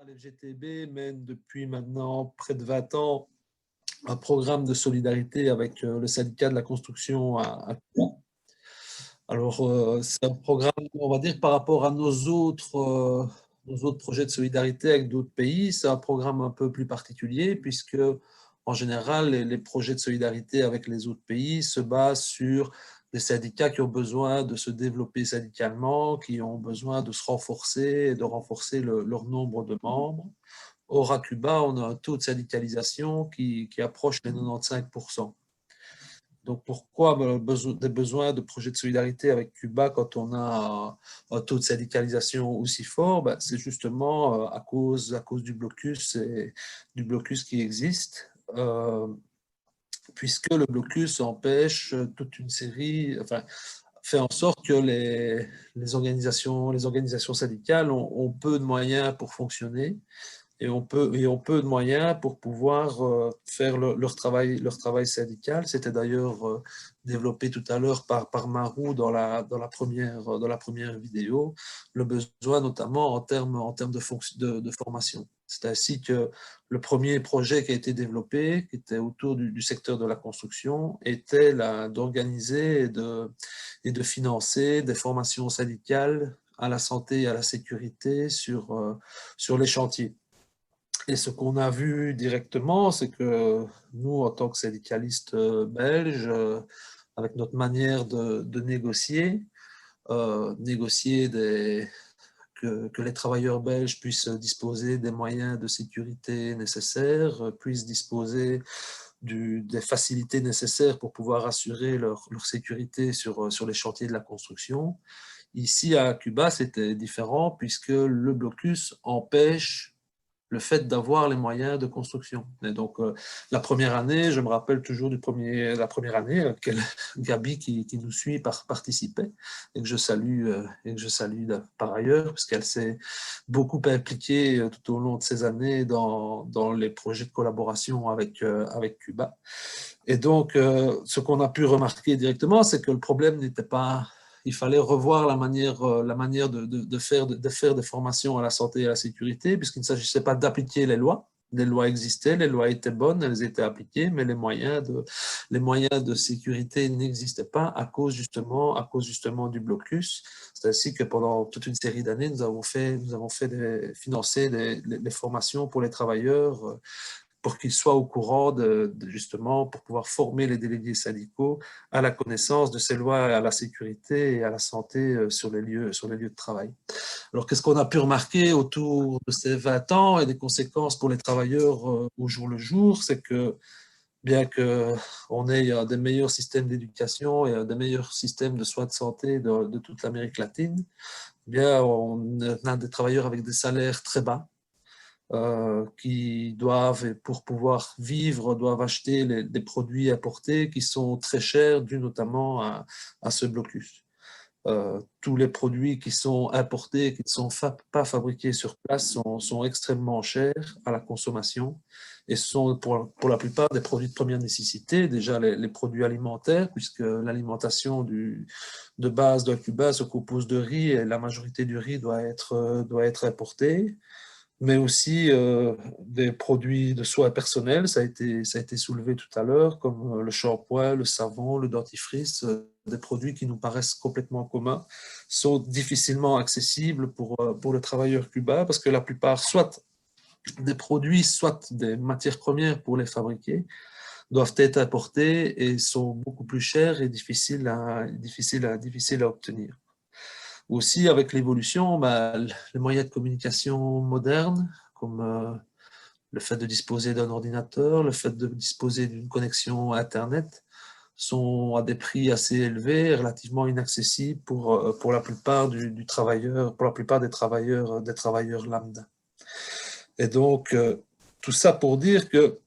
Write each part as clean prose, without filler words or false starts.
l'FGTB mène depuis maintenant près de 20 ans un programme de solidarité avec le syndicat de la construction à Cuba. Alors, c'est un programme, on va dire, par rapport à nos autres projets de solidarité avec d'autres pays, c'est un programme un peu plus particulier puisque, en général, les projets de solidarité avec les autres pays se basent sur des syndicats qui ont besoin de se développer syndicalement, qui ont besoin de se renforcer et de renforcer leur nombre de membres. Or, à Cuba, on a un taux de syndicalisation qui approche les 95%. Donc, pourquoi des besoins de projets de solidarité avec Cuba quand on a un taux de syndicalisation aussi fort? C'est justement à cause du blocus qui existe, puisque le blocus empêche toute une série, enfin, fait en sorte que les organisations syndicales ont peu de moyens pour fonctionner et ont peu de moyens pour pouvoir faire leur travail syndical. C'était d'ailleurs développé tout à l'heure par Marou dans la première vidéo, le besoin notamment en termes de formation. C'est ainsi que le premier projet qui a été développé, qui était autour du secteur de la construction, était d'organiser et de financer des formations syndicales à la santé et à la sécurité sur les chantiers. Et ce qu'on a vu directement, c'est que nous, en tant que syndicalistes belges, avec notre manière de négocier, que les travailleurs belges puissent disposer des moyens de sécurité nécessaires, puissent disposer des facilités nécessaires pour pouvoir assurer leur sécurité sur les chantiers de la construction. Ici, à Cuba, c'était différent puisque le blocus empêche le fait d'avoir les moyens de construction. Et donc, la première année, je me rappelle toujours la première année, Gabi qui nous suit participait et que je salue par ailleurs, parce qu'elle s'est beaucoup impliquée tout au long de ces années dans les projets de collaboration avec Cuba. Et donc, ce qu'on a pu remarquer directement, c'est que le problème n'était pas... Il fallait revoir la manière de faire des formations à la santé et à la sécurité, puisqu'il ne s'agissait pas d'appliquer les lois. Les lois existaient, les lois étaient bonnes, elles étaient appliquées, mais les moyens de sécurité n'existaient pas à cause justement du blocus. C'est ainsi que pendant toute une série d'années, nous avons financé les formations pour les travailleurs pour qu'ils soient au courant justement, pour pouvoir former les délégués syndicaux à la connaissance de ces lois à la sécurité et à la santé sur les lieux de travail. Alors, qu'est-ce qu'on a pu remarquer autour de ces 20 ans et des conséquences pour les travailleurs au jour le jour? C'est que bien qu'on ait des meilleurs systèmes d'éducation et des meilleurs systèmes de soins de santé de toute l'Amérique latine, bien, on a des travailleurs avec des salaires très bas, qui doivent, pour pouvoir vivre, doivent acheter des produits importés qui sont très chers, dû notamment à ce blocus. Tous les produits qui sont importés, qui ne sont pas fabriqués sur place, sont extrêmement chers à la consommation et sont pour la plupart des produits de première nécessité, déjà les produits alimentaires, puisque l'alimentation de base de Cuba se compose de riz et la majorité du riz doit être importée, mais aussi des produits de soins personnels, ça a été soulevé tout à l'heure, comme le shampoing, le savon, le dentifrice, des produits qui nous paraissent complètement communs, sont difficilement accessibles pour le travailleur cubain, parce que la plupart, soit des produits, soit des matières premières pour les fabriquer, doivent être importés et sont beaucoup plus chers et difficiles à obtenir. Aussi, avec l'évolution, les moyens de communication modernes, comme le fait de disposer d'un ordinateur, le fait de disposer d'une connexion Internet, sont à des prix assez élevés, relativement inaccessibles pour la plupart pour la plupart des travailleurs lambda. Et donc, tout ça pour dire que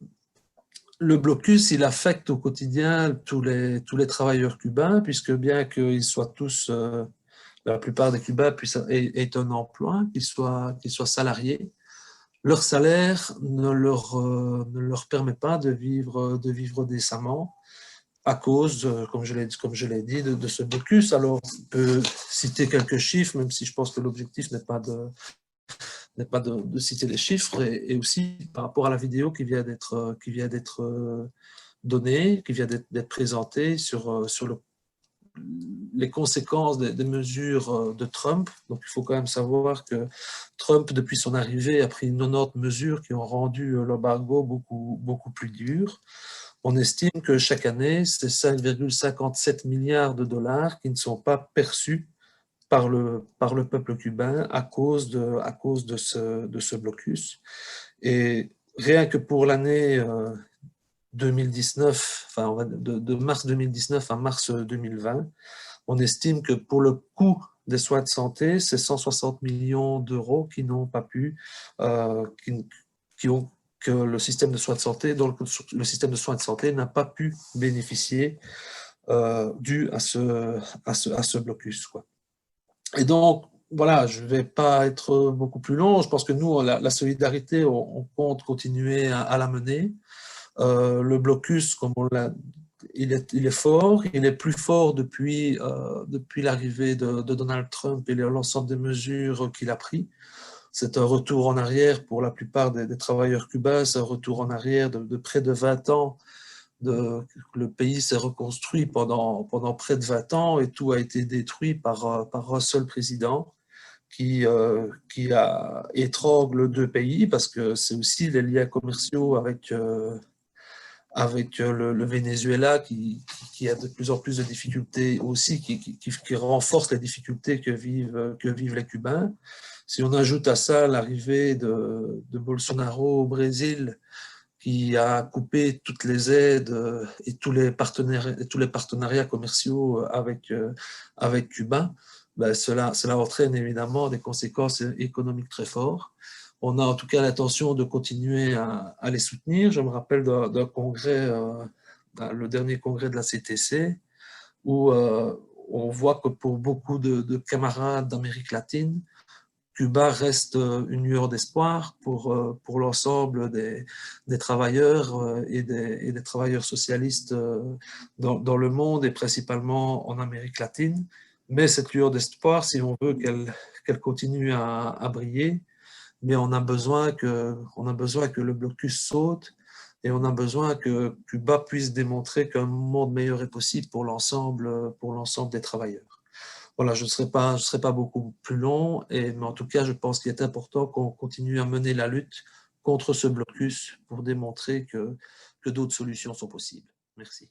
le blocus, il affecte au quotidien tous les travailleurs cubains, puisque bien qu'ils soient tous... la plupart des Cubains aient un emploi, qu'ils soient salariés. Leur salaire ne leur permet pas de vivre décemment à cause, comme je l'ai dit, de ce blocus. Alors, on peut citer quelques chiffres, même si je pense que l'objectif n'est pas n'est pas de citer les chiffres, et aussi par rapport à la vidéo qui vient d'être donnée, qui vient d'être présentée sur les conséquences des mesures de Trump. Donc il faut quand même savoir que Trump, depuis son arrivée, a pris 90 mesures qui ont rendu l'embargo beaucoup plus dur. On estime que chaque année, c'est 5,57 milliards de dollars qui ne sont pas perçus par le peuple cubain à cause de ce blocus. Et rien que pour l'année 2019, enfin de mars 2019 à mars 2020, on estime que pour le coût des soins de santé, c'est 160 millions d'euros qui n'ont pas pu, que le système de soins de santé, dont le système de soins de santé n'a pas pu bénéficier dû à ce blocus, quoi. Et donc, voilà, je ne vais pas être beaucoup plus long. Je pense que nous, la solidarité, on compte continuer à la mener. Le blocus, comme on l'a, il est fort. Il est plus fort depuis l'arrivée de Donald Trump et l'ensemble des mesures qu'il a prises. C'est un retour en arrière pour la plupart des travailleurs cubains. C'est un retour en arrière de près de 20 ans. Le pays s'est reconstruit pendant près de 20 ans et tout a été détruit par un seul président qui étrangle deux pays, parce que c'est aussi les liens commerciaux avec le Venezuela qui a de plus en plus de difficultés aussi, qui renforce les difficultés que vivent les Cubains. Si on ajoute à ça l'arrivée de Bolsonaro au Brésil, qui a coupé toutes les aides et tous les partenariats commerciaux avec Cuba, ben cela entraîne évidemment des conséquences économiques très fortes. On a en tout cas l'intention de continuer à les soutenir. Je me rappelle d'un congrès, le dernier congrès de la CTC, où on voit que pour beaucoup de camarades d'Amérique latine, Cuba reste une lueur d'espoir pour l'ensemble des travailleurs et des travailleurs socialistes dans le monde et principalement en Amérique latine. Mais cette lueur d'espoir, si on veut qu'elle continue à briller, mais on a besoin que le blocus saute et on a besoin que Cuba puisse démontrer qu'un monde meilleur est possible pour l'ensemble des travailleurs. Voilà, je ne serai pas beaucoup plus long, mais en tout cas, je pense qu'il est important qu'on continue à mener la lutte contre ce blocus pour démontrer que d'autres solutions sont possibles. Merci.